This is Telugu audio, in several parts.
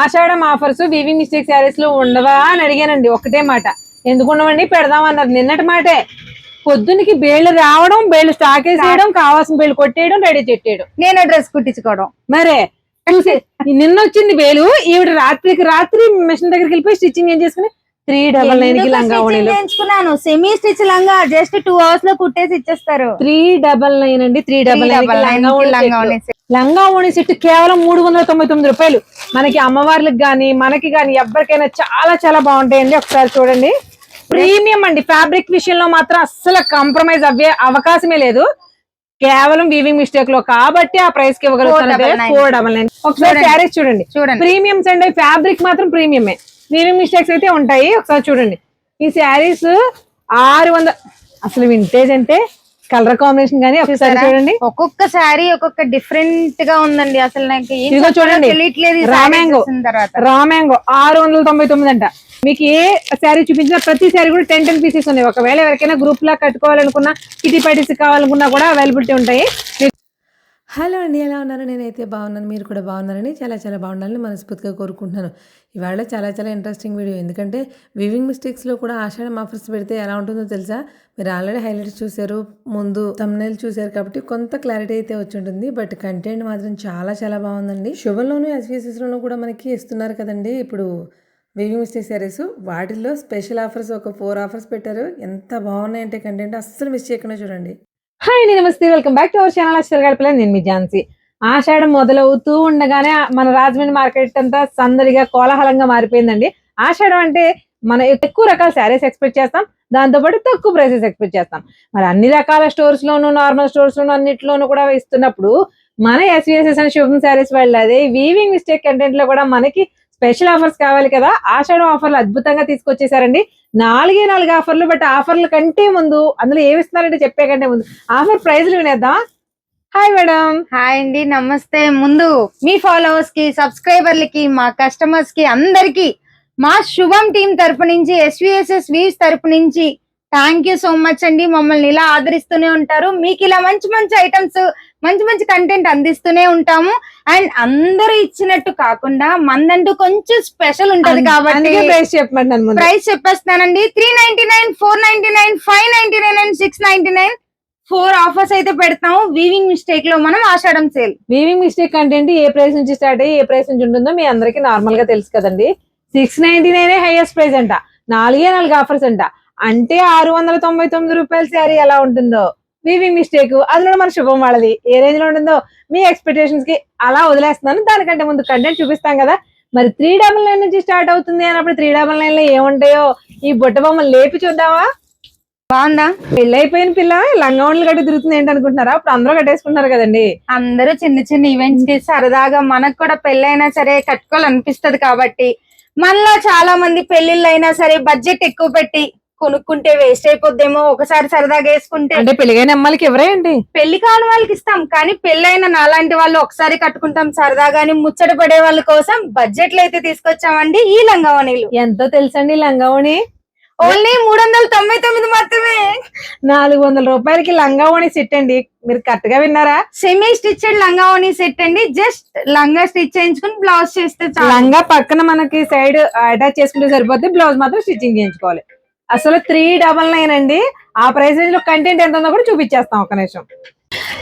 ఆషాఢం ఆఫర్స్ వీవింగ్ మిస్టేక్ శారీస్ లో ఉండవా అని అడిగానండి. ఒకటే మాట, ఎందుకు ఉండవండి, పెడదాం అన్నారు. నిన్నటి మాటే పొద్దునికి బేళ్లు రావడం, బేళ్లు స్టాక్ వేసేయడం, కావాల్సిన బేళ్లు కొట్టేయడం, రెడీ చెట్టేయడం, నేను డ్రెస్ కుట్టించుకోవడం. మరే చూసి నిన్న వచ్చింది బేలు, ఈవిడ రాత్రికి రాత్రి మిషన్ దగ్గరికి వెళ్ళిపోయి స్టిచ్చింగ్ ఏం చేసుకుని 399 కి లంగా చేయించుకున్నాను. సెమీ స్టిచ్ లంగా జస్ట్ 2 hours లో కుట్టేసి ఇచ్చేస్తారు. 399 అండి. 399 లంగా ఓణి సెట్ కేవలం 399 రూపాయలు. మనకి అమ్మవార్లకు గాని మనకి గాని ఎవరికైనా చాలా చాలా బాగుంటాయండి. ఒకసారి చూడండి. ప్రీమియం అండి. ఫ్యాబ్రిక్ విషయంలో మాత్రం అస్సలు కాంప్రమైజ్ అవ్వే అవకాశమే లేదు. కేవలం వీవింగ్ మిస్టేక్ లో కాబట్టి ఆ ప్రైస్ కి ఇవ్వగలుగుతారు. 499. ఒకసారి శారీస్ చూడండి. ప్రీమియమ్స్ అండి. ఫ్యాబ్రిక్ మాత్రం ప్రీమియమే. వీవింగ్ మిస్టేక్స్ అయితే ఉంటాయి. ఒకసారి చూడండి. ఈ శారీస్ 600. అసలు వింటేజ్ అంటే కలర్ కాంబినేషన్ గానీ ఒకసారి చూడండి. ఒక్కొక్క శారీ ఒక్కొక్క డిఫరెంట్ గా ఉందండి. అసలు నాకు ఇదిగో చూడండి. రామ్యాంగో 699 అంట. మీకు ఏ శారీ చూపించినా ప్రతి శారీ కూడా 10 పీసెస్ ఉన్నాయి. ఒకవేళ ఎవరికైనా గ్రూప్ లా కట్టుకోవాలనుకున్నా, కిటీ పార్టీస్ కావాలనుకున్నా కూడా అవైలబిలిటీ ఉంటాయి. హలో అండి, ఎలా ఉన్నారు? నేనైతే బాగున్నాను, మీరు కూడా బాగున్నారని చాలా చాలా బాగుండాలని మనస్ఫూర్తిగా కోరుకుంటున్నాను. ఇవాళ చాలా చాలా ఇంట్రెస్టింగ్ వీడియో. ఎందుకంటే వీవింగ్ మిస్టేక్స్లో కూడా ఆషాఢం ఆఫర్స్ పెడితే ఎలా ఉంటుందో తెలుసా? మీరు ఆల్రెడీ హైలైట్స్ చూసారు, ముందు థంబ్నెయిల్ చూసారు కాబట్టి కొంత క్లారిటీ అయితే వచ్చి ఉంటుంది. బట్ కంటెంట్ మాత్రం చాలా చాలా బాగుందండి. శుభంలోను ఎస్విఎస్ఎస్లోనూ కూడా మనకి ఇస్తున్నారు కదండి ఇప్పుడు వీవింగ్ మిస్టేక్ శారీస్. వాటిల్లో స్పెషల్ ఆఫర్స్ ఒక 4 ఆఫర్స్ పెట్టారు. ఎంత బాగున్నాయంటే కంటెంట్ అస్సలు మిస్ చేయకుండా చూడండి. హాయ్ అండి, నమస్తే, welcome back to our channel Akshara గడపలే. నేను మీ ఝాన్సీ. ఆషాఢం మొదలవుతూ ఉండగానే మన రాజమండ్రి మార్కెట్ అంతా సందడిగా కోలాహలంగా మారిపోయిందండి. ఆషాఢం అంటే మనం ఎక్కువ రకాల శారీస్ ఎక్స్పెక్ట్ చేస్తాం, దాంతోపాటు తక్కువ ప్రైసెస్ ఎక్స్పెక్ట్ చేస్తాం. మరి అన్ని రకాల స్టోర్స్ లోను, నార్మల్ స్టోర్స్ లోను అన్నిట్లోనూ కూడా ఇస్తున్నప్పుడు మన ఎస్విఎస్ఎస్ అని శుభం శారీస్ వెళ్ళదే వీవింగ్ మిస్టేక్ కంటెంట్ లో కూడా మనకి స్పెషల్ ఆఫర్స్ కావాలి కదా. ఆషాఢం ఆఫర్లు అద్భుతంగా తీసుకొచ్చేసారండి. 4 ఆఫర్లు. బట్ ఆఫర్ల కంటే ముందు అందులో ఏమి ఇస్తున్నారంటే చెప్పే కంటే ముందు ఆఫర్ ప్రైజ్లు వినేద్దాం. Hi madam. హాయ్ అండి, నమస్తే. ముందు మీ ఫాలోవర్స్ కి, సబ్స్క్రైబర్లకి, మా కస్టమర్స్ కి అందరికి మా శుభం టీం తరపు నుంచి, ఎస్విఎస్ఎస్ వీవ్స్ తరపు నుంచి థ్యాంక్ యూ సో మచ్ అండి. మమ్మల్ని ఇలా ఆదరిస్తూనే ఉంటారు. మీకు ఇలా మంచి మంచి ఐటమ్స్, మంచి మంచి కంటెంట్ అందిస్తూనే ఉంటాము. అండ్ అందరూ ఇచ్చినట్టు కాకుండా మందంటూ కొంచెం స్పెషల్ ఉంటది కాబట్టి ప్రైస్ చెప్పేస్తానండి. 399, 499, 599 అండ్ 699 4 ఆఫర్స్ అయితే పెడతాము వీవింగ్ మిస్టేక్ లో. మనం ఆషాఢం సేల్. వీవింగ్ మిస్టేక్ కంటెంట్ ఏ ప్రైస్ నుంచి స్టార్ట్ అయ్యి ఏ ప్రైస్ నుంచి ఉంటుందో మీ అందరికి నార్మల్ గా తెలుసు కదండి. 699 హైయెస్ట్ ప్రైస్ అంట. 4 ఆఫర్స్ అంట. అంటే 699 రూపాయల శారీ ఎలా ఉంటుందో వీవింగ్ మిస్టేక్, అందులో మన శుభం వాళ్ళది ఏ రేంజ్ లో ఉంటుందో మీ ఎక్స్పెక్టేషన్స్ కి అలా వదిలేస్తున్నాను. దానికంటే ముందు కంటెంట్ చూపిస్తాం కదా. మరి 399 నుంచి స్టార్ట్ అవుతుంది అన్నప్పుడు 399 లో ఏముంటాయో ఈ బుట్ట బొమ్మలు లేపి చూద్దామా? బాగుందా? పెళ్ళైపోయిన పిల్ల లంగావణులు కట్టి తిరుగుతుంది ఏంటి అనుకుంటున్నారా? అప్పుడు అందరూ కట్టేసుకుంటారు కదండి. అందరూ చిన్న చిన్న ఈవెంట్స్ కి సరదాగా, మనకు కూడా పెళ్ళైనా సరే కట్టుకోవాలనిపిస్తది కాబట్టి, మనలో చాలా మంది పెళ్లిళ్ళు అయినా సరే బడ్జెట్ ఎక్కువ పెట్టి కొనుక్కుంటే వేస్ట్ అయిపోద్దేమో, ఒకసారి సరదాగా వేసుకుంటే. అంటే పెళ్లిగైన అమ్మాయికి ఎవరేంటి, పెళ్లి కాని వాళ్ళకి ఇస్తాం, కానీ పెళ్ళైన నాలాంటి వాళ్ళు ఒకసారి కట్టుకుంటాం సరదాగాని ముచ్చట పడే వాళ్ళ కోసం బడ్జెట్లు అయితే తీసుకొచ్చామండి ఈ లంగావణిలు. ఎంతో తెలుసండి లంగావణి? ఓన్లీ 399 మాత్రమే. 400 రూపాయలకి లంగావణి సెట్ అండి. మీరు కరెక్ట్ గా విన్నారా? సెమీ స్టిచ్డ్ లంగావణి సెట్ అండి. జస్ట్ లంగా స్టిచ్ చేయించుకుని బ్లౌజ్ చేస్తే చాలు. లంగా పక్కన మనకి సైడ్ అటాచ్ చేసుకుంటే సరిపోద్ది, బ్లౌజ్ మాత్రం స్టిచ్చింగ్ చేయించుకోవాలి. అసలు 399 అండి. ఆ ప్రైస్ రేంజ్ లో కంటెంట్ ఎంత ఉందో కూడా చూపించేస్తాం ఒక నిమిషం.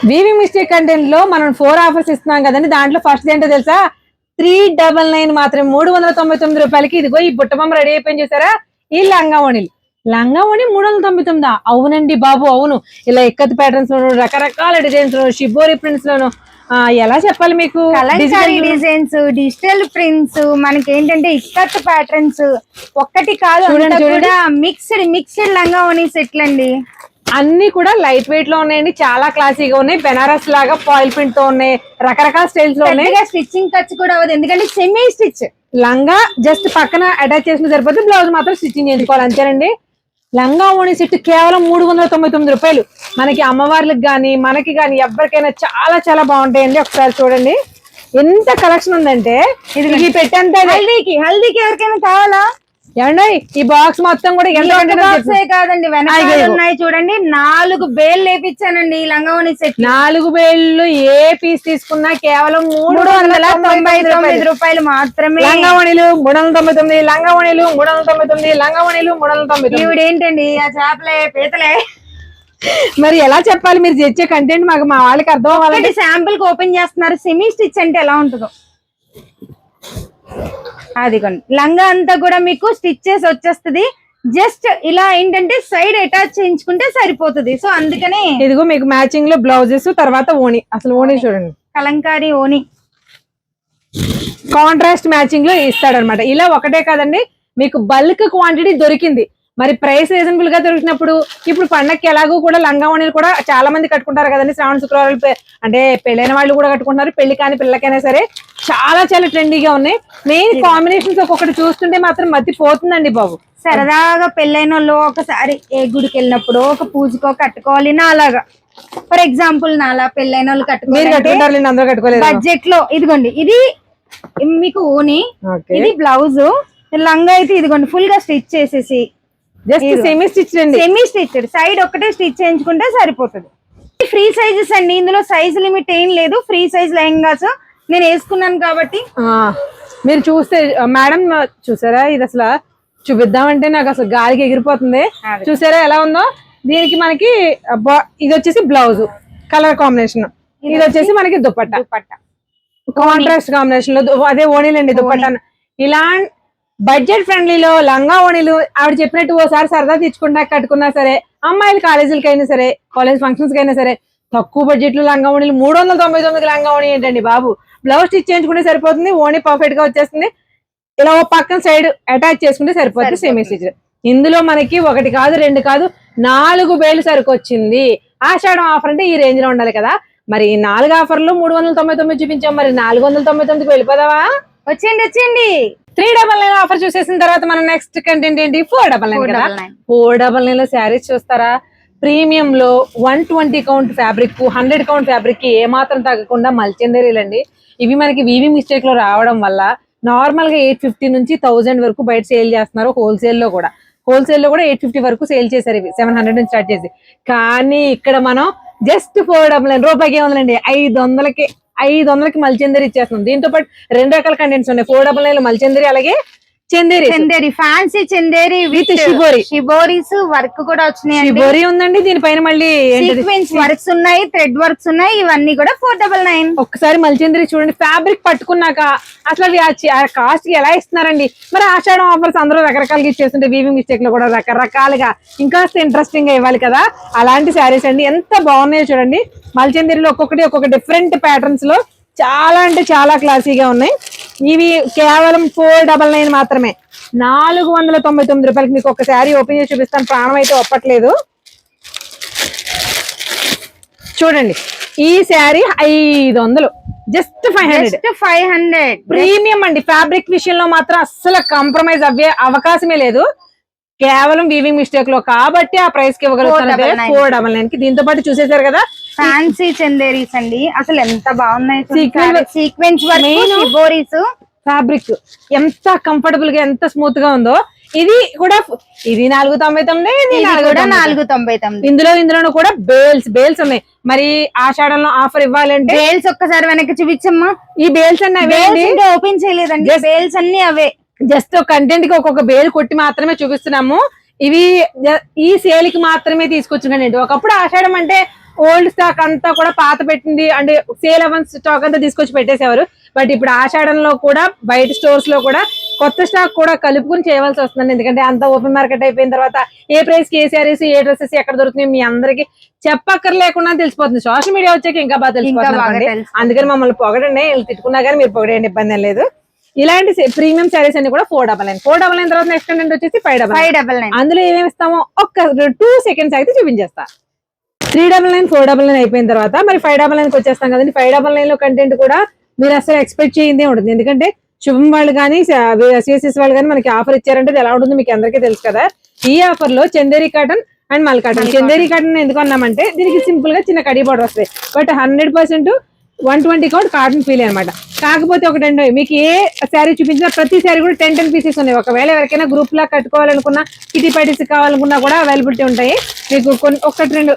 వీవింగ్ మిస్టేక్ కంటెంట్ లో మనం 4 ఆఫర్స్ ఇస్తున్నాం కదండి. దాంట్లో ఫస్ట్ ఏంటో తెలుసా? 399 మాత్రమే. 399 రూపాయలకి ఇదిగో ఈ బుట్టబొమ్మ రెడీ అయిపోయింది చూసారా? ఈ లంగావణిలు. లంగావణి 399. అవునండి బాబు, అవును. ఇలా ఇక్కత్ ప్యాటర్న్స్ లోను, రకరకాల డిజైన్స్ లోను, షిబోరి ప్రింట్స్ లోను, ఎలా చెప్పాలి మీకు, డిజైన్స్, డిజిటల్ ప్రింట్స్, మనకి ఏంటంటే ఇక్కత్ ప్యాటర్న్స్ ఒక్కటి కాదు కూడా మిక్స్డ్ లంగావణి సెట్లు అండి. అన్ని కూడా లైట్ వెయిట్ లో ఉన్నాయండి. చాలా క్లాసీగా ఉన్నాయి. బెనారస్ లాగా ఫాయిల్ ప్రింట్ తో ఉన్నాయి. రకరకాల స్టైల్స్ లో ఉన్నాయి. స్టిచ్చింగ్ ఖర్చు కూడా అవ్వదు, ఎందుకంటే సెమీ స్టిచ్. లంగా జస్ట్ పక్కన అటాచ్ చేసుకుని సరిపోతే, బ్లౌజ్ మాత్రం స్టిచ్చింగ్ చేయించుకోవాలి అంతేనండి. లంగా ఓణి సెట్ కేవలం 399 రూపాయలు. మనకి అమ్మవార్లకు గాని మనకి గాని ఎవరికైనా చాలా చాలా బాగుంటాయండి. ఒకసారి చూడండి ఎంత కలెక్షన్ ఉందంటే. ఇది పెట్టంటే హల్దీకి ఎవరికైనా కావాలా? ఏమండి ఈ బాక్స్ మొత్తం కూడా ఎంత ఈ కంటెంట్ box ఏ కాదండి, వెనకాల అయ్యో. ఉన్నాయి చూడండి, 4 బేల్ లేపించానండి ఈ లంగావని సెట్. 4 వేళ్ళు ఏ పీస్ తీసుకున్నా కేవలం 399 రూపాయలు మాత్రమే. లంగావణిలు 399, లంగావణిలు 399, లంగావణిలు 399. ఈవిడేంటండి ఆ చేపలే పీతలే. మరి ఎలా చెప్పాలి మీరు తెచ్చే కంటెంట్ మాకు మా వాళ్ళకి అర్థం అవ్వాలంటే. శాంపుల్ కి ఓపెన్ చేస్తున్నారు, సెమీ స్టిచ్ అంటే ఎలా ఉంటుందో అదిగోండి. లంగా అంతా కూడా మీకు స్టిచ్ చేసి వచ్చేస్తుంది. జస్ట్ ఇలా ఏంటంటే సైడ్ అటాచ్ చేయించుకుంటే సరిపోతుంది. సో అందుకనే ఇదిగో మీకు మ్యాచింగ్ లో బ్లౌజెస్, తర్వాత ఓణి. అసలు ఓణి చూడండి, కలంకారీ ఓని కాంట్రాస్ట్ మ్యాచింగ్ లో ఇస్తాడనమాట. ఇలా ఒకటే కాదండి, మీకు బల్క్ క్వాంటిటీ దొరికింది. మరి ప్రైస్ రీజనబుల్ గా దొరికినప్పుడు ఇప్పుడు పండక్కి ఎలాగో కూడా లంగావణిలు కూడా చాలా మంది కట్టుకుంటారు కదండి. శ్రావణ శుక్రవారాలు అంటే పెళ్ళైన వాళ్ళు కూడా కట్టుకుంటున్నారు, పెళ్లి కాని పిల్లకైనా సరే చాలా చాలా ట్రెండీగా ఉన్నాయి. మెయిన్ కాంబినేషన్స్ ఒక్కొక్కటి చూస్తుంటే మాత్రం మతిపోతుందండి బాబు. సరదాగా పెళ్ళైన వాళ్ళు ఒకసారి ఏ గుడికి వెళ్ళినప్పుడు ఒక పూజకో కట్టుకోవాలి. నా అలాగా ఫర్ ఎగ్జాంపుల్ నాలా పెళ్ళైన వాళ్ళు మీరు కట్టుకోవాలి కట్టుకుంటారు, అందరూ కట్టుకోలేదు. బడ్జెట్ లో ఇదిగోండి, ఇది మీకు ఓని, ఇది బ్లౌజ్, లంగా అయితే ఇదిగోండి ఫుల్ గా స్టిచ్ చేసేసి జస్ట్ సెమీ స్టిచ్ అండి. సెమీ స్టిచ్డ్ సైడ్ ఒకటే స్టిచ్ చేయించుకుంటే సరిపోతుంది. ఫ్రీ సైజెస్ అండి, ఇందులో సైజ్ లిమిట్ ఏం లేదు. ఫ్రీ సైజ్ లెహంగాస్ నేను వేసుకున్నాను కాబట్టి. మీరు చూస్తే మేడం చూసారా, ఇది అసలు చూపిద్దామంటే నాకు అసలు గాలికి ఎగిరిపోతుంది. చూసారా ఎలా ఉందో. దీనికి మనకి ఇది వచ్చేసి బ్లౌజ్ కలర్ కాంబినేషన్, ఇది వచ్చేసి మనకి దుపట్టా కాంట్రాస్ట్ కాంబినేషన్ లో, అదే ఓణీలండి దుపట్టా. ఇలా బడ్జెట్ ఫ్రెండ్లీలో లంగా ఓణీలు ఆవిడ చెప్పినట్టు ఓసారి సరదా తెచ్చుకుంటా కట్టుకున్నా సరే, అమ్మాయిలు కాలేజీలకైనా సరే, కాలేజ్ ఫంక్షన్స్ కైనా సరే, తక్కువ బడ్జెట్ లో లంగా ఓణీలు 399 లంగా ఓణి ఏంటండి బాబు. బ్లౌజ్ స్టిచ్ చేయించుకుంటే సరిపోతుంది, ఓణి పర్ఫెక్ట్ గా వచ్చేస్తుంది. ఇలా ఓ పక్కన సైడ్ అటాచ్ చేసుకుంటే సరిపోతుంది సెమీ స్టిచ్. ఇందులో మనకి 1 కాదు 2 కాదు 4 వేలు సరుకు వచ్చింది. ఆషాఢం ఆఫర్ అంటే ఈ రేంజ్ లో ఉండాలి కదా. మరి ఈ 4 ఆఫర్లు 399 చూపించాం, మరి 499కి వెళ్ళిపోదావా? వచ్చేయండి 399 ఆఫర్ చూసేసిన తర్వాత మన నెక్స్ట్ కంటెంట్ ఏంటి? 499 కదా. 499 లో శారీస్ చూస్తారా, ప్రీమియం లో 120 కౌంట్ ఫ్యాబ్రిక్, 100 కౌంట్ ఫ్యాబ్రిక్ కి ఏమాత్రం తగ్గకుండా మల్చందేరీలండి. ఇవి మనకి వీవింగ్ మిస్టేక్ లో రావడం వల్ల నార్మల్ గా 850 నుంచి 1000 వరకు బయట సేల్ చేస్తున్నారు. హోల్సేల్ లో కూడా 850 వరకు సేల్ చేశారు ఇవి, 700 నుంచి స్టార్ట్ చేసి. కానీ ఇక్కడ మనం జస్ట్ 499 రూపాయకి ఏముందండి, 500కి మల్చందేరి ఇచ్చేస్తున్నాం. దీంతో పాటు 2 రకాల కంటెంట్స్ ఉన్నాయి. 499 మల్చందేరి, అలాగే Chanderi fancy Chanderi with shiboris work కూడా వచ్చినాయి. షిబోరి ఉందండి, దీనిపైన మళ్ళీ సీక్వెన్స్ వర్క్స్ ఉన్నాయి, థ్రెడ్ వర్క్స్ ఉన్నాయి. ఇవన్నీ కూడా 499. ఒక్కసారి మల్చందేరి చూడండి, ఫ్యాబ్రిక్ పట్టుకున్నాక అసలు ఆ కాస్ట్ కి ఎలా ఇస్తున్నారండి. మరి ఆషాఢం ఆఫర్స్ అందరూ రకరకాలుగా ఇచ్చేస్తుంటే వీవింగ్ మిస్టేక్ లో కూడా రకరకాలుగా ఇంకాస్త ఇంట్రెస్టింగ్ గా ఇవ్వాలి కదా. అలాంటి శారీస్ అండి, ఎంత బాగున్నాయో చూడండి. మల్చందేరిలో ఒక్కొక్క డిఫరెంట్ ప్యాటర్న్స్ లో చాలా అంటే చాలా క్లాసీగా ఉన్నాయి. ఇవి కేవలం 499 మాత్రమే. 499 రూపాయలకి మీకు ఒక శారీ ఓపెన్ చేసి చూపిస్తాను, ప్రాణం అయితే ఒప్పట్లేదు. చూడండి, ఈ శారీ 500, జస్ట్ 500 ప్రీమియం అండి. ఫ్యాబ్రిక్ విషయంలో మాత్రం అస్సలు కాంప్రమైజ్ అవ్వే అవకాశమే లేదు. కేవలం వీవింగ్ మిస్టేక్ లో కాబట్టి ఆ ప్రైస్ కి ఇవ్వగలుగుతారు 499 కి. దీంతో పాటు చూసేశారు కదా ఫ్యాన్సీ చందేరీస్ అండి, అసలు ఎంత బాగున్నాయి. సీక్వెన్స్ వర్క్, ఫ్యాబ్రిక్ ఎంత కంఫర్టబుల్ గా ఎంత స్మూత్ గా ఉందో. ఇది 499, ఇది 499. ఇందులోనూ కూడా బేల్స్ ఉన్నాయి. మరి ఆషాఢంలో ఆఫర్ ఇవ్వాలంటే బేల్స్ ఒక్కసారి వెనక్కి చూపించమ్మా. ఈ బేల్స్ అన్ని ఓపెన్ చేయలేదండి, బేల్స్ అన్ని అవే. జస్ట్ కంటెంట్ కి ఒక్కొక్క బేల్ కొట్టి మాత్రమే చూపిస్తున్నాము. ఇవి ఈ సేల్ కి మాత్రమే తీసుకొచ్చుకోండి. ఒకప్పుడు ఆషాఢం అంటే ఓల్డ్ స్టాక్ అంతా కూడా పాత పెట్టింది అంటే సేల్ అవ్వని స్టాక్ అంతా తీసుకొచ్చి పెట్టేసేవారు. బట్ ఇప్పుడు ఆషాఢంలో కూడా బయట స్టోర్స్ లో కూడా కొత్త స్టాక్ కూడా కలుపుకుని చేయవలసి వస్తుందండి. ఎందుకంటే అంతా ఓపెన్ మార్కెట్ అయిపోయిన తర్వాత ఏ ప్రైస్ కి ఏ శారీస్ ఏ డ్రెస్సెస్ ఎక్కడ దొరుకుతున్నాయి మీ అందరికి చెప్పక్కర్లేకుండా తెలిసిపోతుంది. సోషల్ మీడియా వచ్చాక ఇంకా బాగా తెలిసిపోతుంది. అందుకని మమ్మల్ని పొగడండి, తిట్టుకున్నా కానీ మీరు పొగడండి, ఇబ్బంది లేదు. ఇలాంటి ప్రీమియం శారీస్ అన్ని కూడా 499 తర్వాత నెక్స్ట్ కంటెంట్ వచ్చేసి 599. అందులో ఏమేమి ఇస్తామో ఒక్క 2 సెకండ్స్ అయితే చూపించేస్తా. 399, 499 అయిపోయిన తర్వాత మరి 599కి వచ్చేస్తాం కదండి. 599 లో కంటెంట్ కూడా మీరు అసలు ఎక్స్పెక్ట్ చేయిందే ఉంటుంది. ఎందుకంటే శుభం వాళ్ళు కానీ సిఎస్ఎస్ వాళ్ళు కానీ మనకి ఆఫర్ ఇచ్చారంటే అది ఎలా ఉంటుందో మీకు అందరికీ తెలుసు కదా. ఈ ఆఫర్ లో చందేరి కాటన్ అండ్ మల్ కాటన్. చందేరి కాటన్ ఎందుకు అన్నామంటే దీనికి సింపుల్ గా చిన్న కడి బార్డర్ వస్తాయి. బట్ 100% 120 కౌంట్ కాటన్ ఫీల్ అనమాట. కాకపోతే ఒకటండి, మీకు ఏ శారీ చూపించినా ప్రతి శారీ కూడా 10 పీసెస్ ఉన్నాయి. ఒకవేళ ఎవరికైనా గ్రూప్ లా కట్టుకోవాలనుకున్నా, కిటీ పార్టీస్ కావాలనుకున్నా కూడా అవైలబిలిటీ ఉంటాయి మీకు. ఒకటి రెండు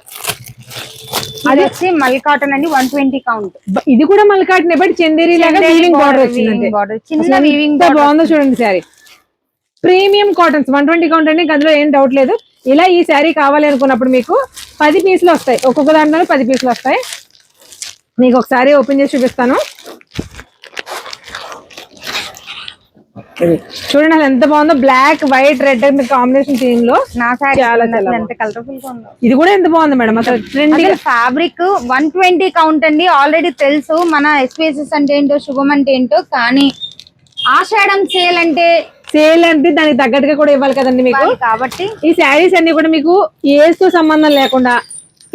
అది వచ్చి మల్ కాటన్ అండి, 120 కౌంట్. ఇది కూడా మల్ కాటన్, బట్ చందేరి లాగా వీవింగ్ బార్డర్ వచ్చింది. చిన్న వీవింగ్ బాగుందో చూడండి శారీ. ప్రీమియం కాటన్స్ 120 కౌంట్ అండి, అందులో ఏం డౌట్ లేదు. ఇలా ఈ శారీ కావాలి అనుకున్నప్పుడు మీకు 10 పీసులు వస్తాయి. ఒక్కొక్క దాంట్లో 10 పీసులు వస్తాయి. మీకు ఒకసారి ఓపెన్ చేసి చూపిస్తాను. చూడండి అసలు ఎంత బాగుందో, black white red combination theme లో. నా సారీ చాలా ఎంత కలర్ఫుల్ గా ఉందో. ఇది కూడా ఎంత బాగుంది మేడం, అసలు ట్రెండీ ఫ్యాబ్రిక్ 120 కౌంట్ అండి. ఆల్రెడీ తెలుసు మన ఎస్పీఎస్ఎస్ అంటే ఏంటో, శుభం అంటే ఏంటో, కానీ ఆషాఢం సేల్ అంటే దానికి తగ్గట్టుగా కూడా ఇవ్వాలి కదండి మీకు. కాబట్టి ఈ శారీస్ అన్ని కూడా మీకు ఏజ్ తో సంబంధం లేకుండా,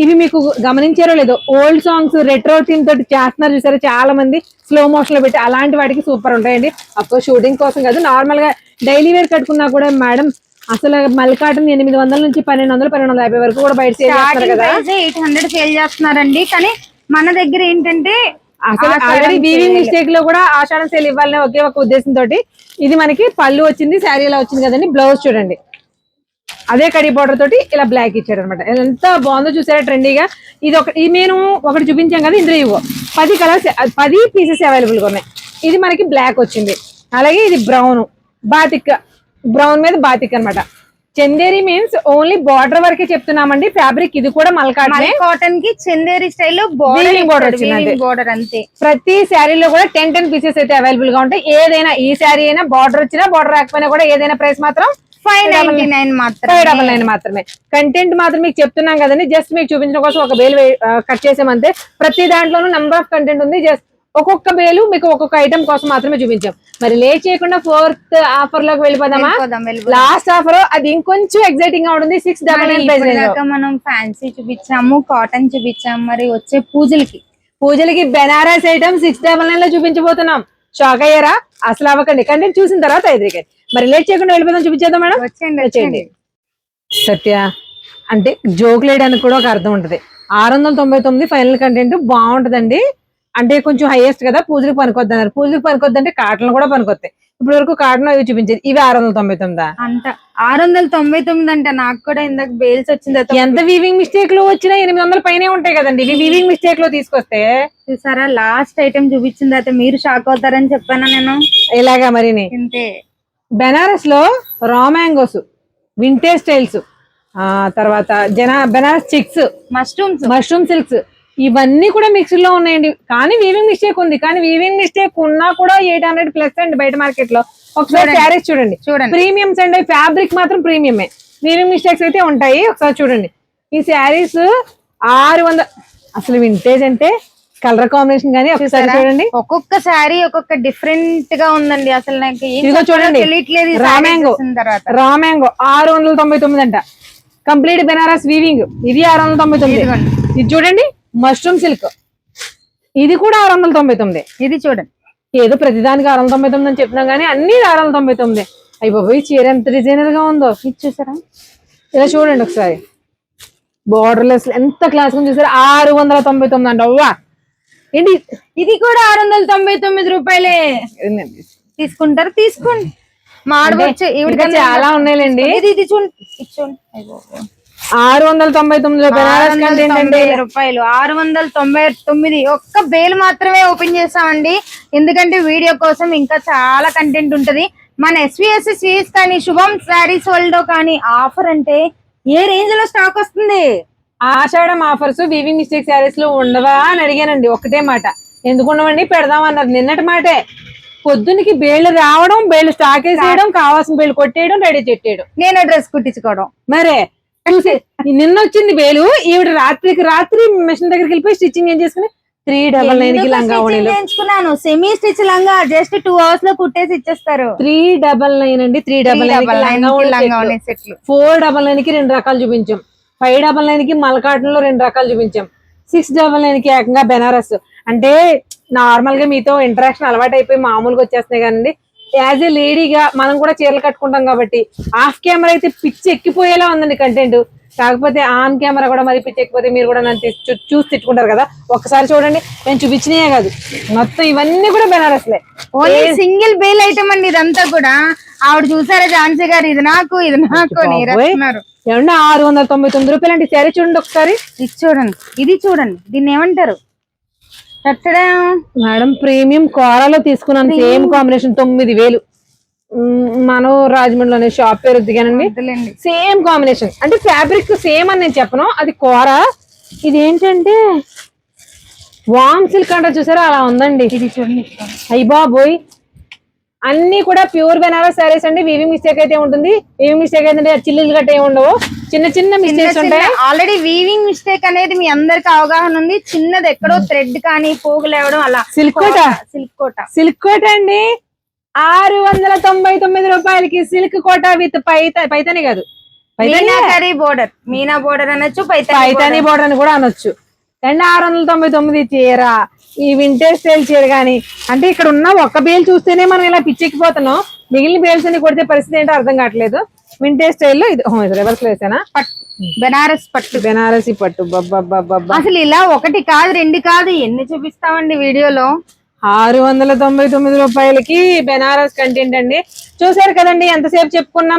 ఇవి మీకు గమనించారో లేదో, ఓల్డ్ సాంగ్స్ రెట్రో థీమ్ తోటి చేస్తున్నారు చూసారు చాలా మంది, స్లో మోషన్ లో పెట్టి. అలాంటి వాటికి సూపర్ ఉంటాయండి. అఫ్కోర్స్ షూటింగ్ కోసం కాదు, నార్మల్ గా డైలీ వేర్ కట్టుకున్నా కూడా మేడం అసలు మల్ కాటన్ 800 నుంచి 1200, 1250 వరకు కూడా బయట సేల్ చేస్తారు కదా. 800 సేల్ చేస్తున్నారండి, కానీ మన దగ్గర ఏంటంటే అసలు ఆల్రెడీ వీవింగ్ మిస్టేక్ లో కూడా ఆషాఢం సేల్ ఇవ్వాలనే ఒకే ఒక ఉద్దేశంతో ఇది మనకి పళ్ళు వచ్చింది, శారీ ఇలా వచ్చింది కదండి. బ్లౌజ్ చూడండి, అదే కడీ బార్డర్ తోటి ఇలా బ్లాక్ ఇచ్చాడు అనమాట. ఎంత బాగుందో చూసారా ట్రెండీగా. ఇది నేను ఒకటి చూపించాం కదా, ఇందులో ఇవ్వ 10 కలర్స్ 10 పీసెస్ అవైలబుల్ గా ఉన్నాయి. ఇది మనకి బ్లాక్ వచ్చింది, అలాగే ఇది బ్రౌన్, బాతిక్ బ్రౌన్ మీద బాతిక్ అనమాట. చందేరి మీన్స్ ఓన్లీ బార్డర్ వరకే చెప్తున్నామండి. ఫ్యాబ్రిక్ ఇది కూడా మల్ కాటన్ కి చందేరి స్టైల్ బార్డర్ అంతే. ప్రతి శారీలో కూడా 10 పీసెస్ అయితే అవైలబుల్ గా ఉంటాయి. ఏదైనా ఈ శారీ అయినా బార్డర్ వచ్చినా బార్డర్ రాకపోయినా కూడా ఏదైనా ప్రైస్ మాత్రం 599 మాత్రమే. కంటెంట్ మాత్రం మీకు చెప్తున్నాం కదండి, జస్ట్ మీకు చూపించడం కోసం ఒక బేల్ కట్ చేసామంతే. ప్రతి దాంట్లోనూ నెంబర్ ఆఫ్ కంటెంట్ ఉంది. జస్ట్ ఒక్కొక్క బేలు మీకు ఒక్కొక్క ఐటమ్ కోసం మాత్రమే చూపించాం. మరి లేట్ చేయకుండా 4th ఆఫర్ లోకి వెళ్ళిపోదామా? లాస్ట్ ఆఫర్ అది ఇంకొంచెం ఎక్సైటింగ్ గా ఉంటుంది. 699 మనం ఫ్యాన్సీ చూపించాము, కాటన్ చూపించాము. మరి వచ్చే పూజలకి బెనారస్ ఐటమ్ 699 లో చూపించబోతున్నాం. షాక్ అయ్యారా? అసలు అవ్వకండి, కంటెంట్ చూసిన తర్వాత ఎదురుకండి. మరి లేట్ చేయకుండా వెళ్ళిపోదాం, చూపించేద్దాం మేడం. వచ్చేయండి. సత్య అంటే జోక్ లేయడానికి కూడా ఒక అర్థం ఉంటది. 699 ఫైనల్ కంటెంట్ బాగుంటదండి. అంటే కొంచెం హైయెస్ట్ కదా, పూజలకు పనికొద్ది అన్నారు. పూజలకు పనికొద్ది అంటే కాటన్ కూడా పనికొస్తాయి. ఇప్పుడు వరకు కాటన్ అవి చూపించేది, ఇవి 699 అంట. 699 అంటే నాకు కూడా ఇందాక బేల్స్ వచ్చింది. ఎంత వీవింగ్ మిస్టేక్ లో వచ్చినా 800 పైనే ఉంటాయి కదండి. ఇవి వీవింగ్ మిస్టేక్ లో తీసుకొస్తే చూసారా, లాస్ట్ ఐటమ్ చూపించింది అయితే మీరు షాక్ అవుతారని చెప్పాను నేను. ఇలాగా మరి ఇంతే. బెనారస్ లో రా మ్యాంగోస్, వింటేజ్ స్టైల్స్, తర్వాత బెనారస్ చిక్స్, మష్రూమ్ సిల్క్స్, ఇవన్నీ కూడా మిక్స్డ్ లో ఉన్నాయండి. కానీ వీవింగ్ మిస్టేక్ ఉంది. కానీ వీవింగ్ మిస్టేక్ ఉన్నా కూడా 800 ప్లస్ అండి బయట మార్కెట్ లో. ఒకసారి శారీస్ చూడండి, ప్రీమియమ్స్ అండి. ఫ్యాబ్రిక్ మాత్రం ప్రీమియమే, వీవింగ్ మిస్టేక్స్ అయితే ఉంటాయి. ఒకసారి చూడండి ఈ శారీస్ 600. అసలు వింటేజ్ అంటే కలర్ కాంబినేషన్ కానీ ఒకసారి చూడండి. ఒక్కొక్క శారీ ఒక్కొక్క డిఫరెంట్ గా ఉందండి. అసలు నాకు ఇదిగో చూడండి, రామ్యాంగో 699 అంట. కంప్లీట్ బెనారస్ వీవింగ్, ఇది 699. ఇది చూడండి మష్రూమ్ సిల్క్, ఇది కూడా 699. ఇది చూడండి, ఏదో ప్రతిదానికి 699 అని చెప్తున్నాం కానీ అన్ని 699. అయ్యి బాబోయ్, చీర ఎంత డిజైనర్ గా ఉందో. ఇది చూసారా, ఇలా చూడండి ఒకసారి. బోర్డర్లెస్ ఎంత క్లాస్ గా చూసారా. 699 అంట. అవ్వా ఏంటి, ఇది కూడా 699 రూపాయలే. తీసుకుంటారు, తీసుకోండి. మాడవచ్చు, చాలా ఉన్నాయిలేండి. ఇది చూడండి, 699 రూపాయలు. 699 ఒక్క బేల్ మాత్రమే ఓపెన్ చేసామండి, ఎందుకంటే వీడియో కోసం ఇంకా చాలా కంటెంట్ ఉంటది. మన SVSS కానీ శుభం శారీస్ వరల్డ్ కానీ ఆఫర్ అంటే ఏ రేంజ్ లో స్టాక్ వస్తుంది? ఆషాఢం ఆఫర్స్ వీవింగ్ మిస్టేక్ శారీస్ లో ఉండవా అని అడిగానండి. ఒకటే మాట, ఎందుకు ఉండవండి, పెడదామన్నారు. నిన్నటి మాటే. పొద్దునికి బేళ్లు రావడం, బేళ్లు స్టాక్ వేసేయడం, కావాల్సిన బేళ్లు కొట్టేయడం, రెడీ చెట్టేయడం, నేను డ్రెస్ కుట్టించుకోవడం. మరే చూసే నిన్న వచ్చింది బేలు. ఈవిడ రాత్రి మిషన్ దగ్గరికి వెళ్ళిపోయి స్టిచ్చింగ్ ఏం చేసుకుని 399 లంగా చేయించుకున్నాను. సెమీ స్టిచ్ లంగా జస్ట్ 2 hours లో కుట్టేసి ఇచ్చేస్తారు. 399 అండి. 399 సెట్లు. 499 కి 2 రకాలు చూపించాం. 599 కి మల్కాటన్ లో 2 రకాలు చూపించాం. 699 కి ఏకంగా బెనారస్. అంటే నార్మల్ గా మీతో ఇంటరాక్షన్ అలవాటు అయిపోయి మామూలుగా వచ్చేస్తున్నాయి కానండి. యాజ్ ఏ లేడీగా మనం కూడా చీరలు కట్టుకుంటాం కాబట్టి ఆఫ్ కెమెరా అయితే పిచ్చి ఎక్కిపోయేలా ఉందండి కంటెంట్. కాకపోతే ఆన్ కెమెరా కూడా మరి పిచ్చకపోతే మీరు కూడా నన్ను చూసి తిట్టుకుంటారు కదా. ఒక్కసారి చూడండి, నేను చూపించినయే కాదు మొత్తం ఇవన్నీ కూడా బెనారస్లే. ఓన్లీ సింగిల్ బేల్ ఐటమ్ అండి ఇదంతా కూడా. ఆవిడ చూసారా ఝాన్సీ గారు, ఇది నాకు ఇది నాకు అని రాస్తున్నారు. ఏమన్నా 699 రూపాయలు అండి. సరే చూడండి ఒకసారి, ఇది చూడండి, ఇది చూడండి, దీన్ని ఏమంటారు మేడం? ప్రీమియం కోరాలో తీసుకున్నాను, సేమ్ కాంబినేషన్ 9000. మనం రాజమండ్రిలోనే షాప్ పేరు దిగానండి, సేమ్ కాంబినేషన్. అంటే ఫ్యాబ్రిక్ సేమ్ అని నేను చెప్పను, అది కోర. ఇది ఏంటంటే వామ్ సిల్క్ అంటారు చూసారా, అలా ఉందండి. ఇది చూడండి, అయ్య బాబోయ్, అన్ని కూడా ప్యూర్ బెనారస్ సారీస్ అండి. వీవింగ్ మిస్టేక్ అయితే ఉంటుంది. వీవింగ్ మిస్టేక్ అయితే చిల్లులు గట్ట ఏమి ఉండవు, చిన్న చిన్న మిస్టేక్స్ ఉంటాయి. ఆల్రెడీ వీవింగ్ మిస్టేక్ అనేది మీ అందరికి అవగాహన ఉంది. చిన్నది ఎక్కడో థ్రెడ్ కానీ పోగులు ఇవ్వడం అలా. సిల్క్ కోట, సిల్క్ కోట అండి 699 రూపాయలకి. సిల్క్ కోట విత్ పైతాని కాదు, మీనాకరీ బోర్డర్, మీనా బోర్డర్ అనొచ్చు, పైతాని బోర్డర్ అని కూడా అనొచ్చు. అండ్ 699 చీర, ఈ వింటేజ్ స్టైల్ చీర గాని. అంటే ఇక్కడ ఉన్న ఒక్క బేల్ చూస్తేనే మనం ఇలా పిచ్చెక్కిపోతున్నాం, మిగిలిన బేల్స్ అని కొడితే పరిస్థితి ఏంటో అర్థం కావట్లేదు. వింటేజ్ స్టైల్లో ఇది రివర్స్ లో వేసానా, బెనారస్ పట్టు, బెనారసి పట్టు. అసలు ఇలా ఒకటి కాదు రెండు కాదు ఎన్ని చూపిస్తామండి వీడియోలో. 699 రూపాయలకి బెనారస్ కంటెంట్ అండి. చూసారు కదండి, ఎంతసేపు చెప్పుకున్నా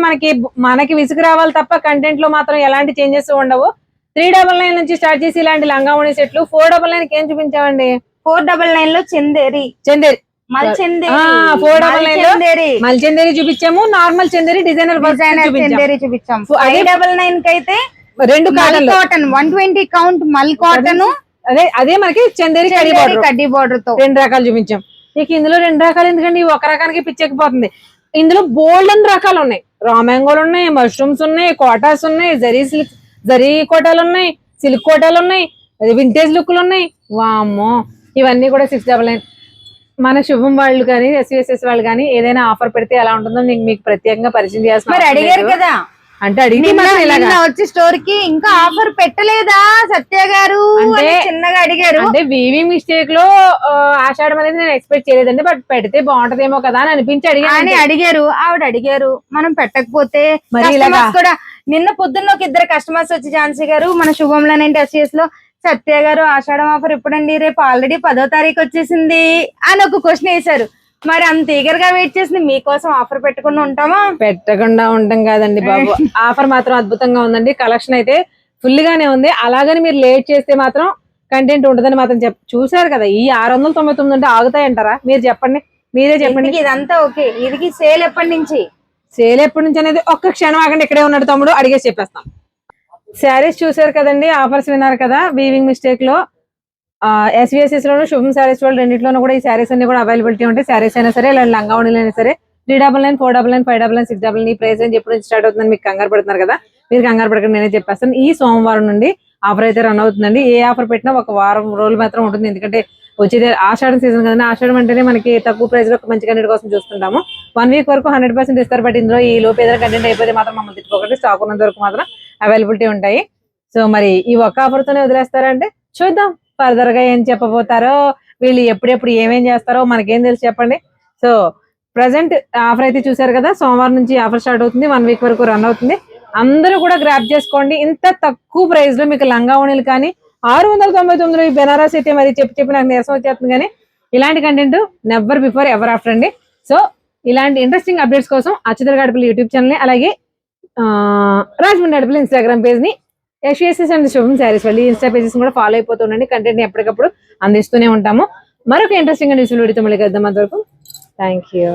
మనకి విసుగు రావాలి తప్ప కంటెంట్ లో మాత్రం ఎలాంటి చేంజెస్ ఉండవు. 399 నుంచి స్టార్ట్ చేసి ఇలాంటి లంగావణి సెట్లు. 499 ఏం చూపించామండి? 499 లో చందేరి, మల్చందేరి చూపించాము, నార్మల్ చందేరి, డిజైనర్ చందేరి చూపించాము. 599 కి అయితే 2 కాటన్ 120 కౌంట్ మల్ కాటన్. అదే మనకి చందేరి కడ్డీ బోర్డర్ తో 2 రకాలు చూపించాం. ఇక ఇందులో 2 రకాలు ఎందుకండి, ఒక రకానికి పిచ్చెక్కిపోతుంది. ఇందులో బోల్డ్ రకాలు ఉన్నాయి. రా మ్యాంగోలు ఉన్నాయి, మష్రూమ్స్ ఉన్నాయి, కోటాస్ ఉన్నాయి, జరీ కోటాలు ఉన్నాయి, సిల్క్ కోటాలు ఉన్నాయి, వింటేజ్ లుక్లు ఉన్నాయి. వామ్మో, ఇవన్నీ కూడా 699. మన శుభం వాళ్ళు కానీ ఎస్విఎస్ఎస్ వాళ్ళు కానీ ఏదైనా ఆఫర్ పెడితే ఎలా ఉంటుందో మీకు ప్రత్యేకంగా పరిచయం చేస్తున్నారు. అడిగారు కదా, అంటే అడిగి వచ్చి స్టోర్ కి ఇంకా ఆఫర్ పెట్టలేదా సత్య గారు అంటే చిన్నగా అడిగారు. అంటే వీవింగ్ మిస్టేక్ లో ఆషాఢం అనేది నేను ఎక్స్పెక్ట్ చేయలేదండి, బట్ పెడితే బాగుంటదేమో కదా అని అనిపించి అడిగారు. ఆవిడ అడిగారు, మనం పెట్టకపోతే కూడా. నిన్న పొద్దున్న ఒక 2 కస్టమర్స్ వచ్చి ఝాన్సీ గారు మన శుభంలోనేంటి ఎస్ఎస్ లో సత్య గారు ఆషాఢం ఆఫర్ ఎప్పుడండి? రేపు ఆల్రెడీ 10వ తారీఖు వచ్చేసింది అని ఒక క్వశ్చన్ వేశారు. మరి అంత ఈగర్ గా వెయిట్ చేసింది మీకోసం ఆఫర్ పెట్టుకుని ఉంటామా? పెట్టకుండా ఉంటాం కాదండి బాబు. ఆఫర్ మాత్రం అద్భుతంగా ఉందండి, కలెక్షన్ అయితే ఫుల్ గానే ఉంది. అలాగని మీరు లేట్ చేస్తే మాత్రం కంటెంట్ ఉంటుందని మాత్రం చూసారు కదా. ఈ 699 అంటే ఆగుతాయంటారా? మీరు చెప్పండి, మీరే చెప్పండి. ఇదంతా ఓకే, ఇది సేల్ ఎప్పటి నుంచి? సేల్ ఎప్పటి నుంచి అనేది ఒక్క క్షణం ఆగండి, ఇక్కడే ఉన్నాడు తమ్ముడు, అడిగేసి చెప్పేస్తాం. శారీస్ చూసారు కదండి, ఆఫర్స్ విన్నారు కదా. వీవింగ్ మిస్టేక్ లో ఎస్విఎస్ఎస్ లోను శుభం శారీస్ వాళ్ళు రెండింటిలోనూ కూడా ఈ శారీస్ అన్ని కూడా అవైలబిలిటీ ఉంటాయి. శారీస్ అయినా సరే, లేదా లంగావణిలు అయినా సరే. 399, 499, 599, 699 ఈ ప్రైస్ రేంజ్ ఎప్పుడు నుంచి స్టార్ట్ అవుతుందని మీకు కంగారు పడుతున్నారు కదా. మీరు కంగారు పడకండి, నేనే చెప్పేస్తాను. ఈ సోమవారం నుండి ఆఫర్ అయితే రన్ అవుతుందండి. ఏ ఆఫర్ పెట్టినా ఒక వారం రోజులు మాత్రం ఉంటుంది, ఎందుకంటే వచ్చేది ఆషాఢం సీజన్ కదండి. ఆషాఢం అంటేనే మనకి తక్కువ ప్రైస్ లో మంచి కంటెంట్ కోసం చూస్తుంటాము. 1 వీక్ వరకు 100% ఇస్తారు, బట్ ఇందులో ఈ లోపు ఏదైనా కంటెంట్ అయిపోతే మాత్రం మమ్మల్ని తిట్టుకోకండి, స్టాక్ ఉన్నంత వరకు మాత్రం అవైలబిలిటీ ఉంటాయి. సో మరి ఈ ఒక్క ఆఫర్ తోనే వదిలేస్తారంటే చూద్దాం ఫర్దర్ గా ఏం చెప్పబోతారో, వీళ్ళు ఎప్పుడెప్పుడు ఏమేం చేస్తారో మనకేం తెలుసు చెప్పండి. సో ప్రజెంట్ ఆఫర్ అయితే చూసారు కదా, సోమవారం నుంచి ఆఫర్ స్టార్ట్ అవుతుంది, 1 వీక్ వరకు రన్ అవుతుంది. అందరూ కూడా గ్రాప్ చేసుకోండి. ఇంత తక్కువ ప్రైస్ లో మీకు లంగావణిలు కానీ 699 ఈ బెనారస్ అయితే మరి చెప్పి నాకు నీరసం వచ్చేస్తుంది. కానీ ఇలాంటి content never before ever after అండి. సో ఇలాంటి ఇంట్రెస్టింగ్ అప్డేట్స్ కోసం అచ్యుత గడపల్లి యూట్యూబ్ ఛానల్, అలాగే రాజమండ్రి గడపల్లి ఇన్స్టాగ్రామ్ పేజ్ ని, ఎస్విఎస్ఎస్ అండ్ శుభం శారీస్ వాళ్ళు ఇన్స్టా పేజెస్ కూడా ఫాలో అయిపోతుండండి. కంటెంట్ ని ఎప్పటికప్పుడు అందిస్తూనే ఉంటాము. మరొక ఇంట్రెస్టింగ్ న్యూస్ వీడియోతో మళ్ళీ కలుద్దాం. అంతవరకు థ్యాంక్ యూ.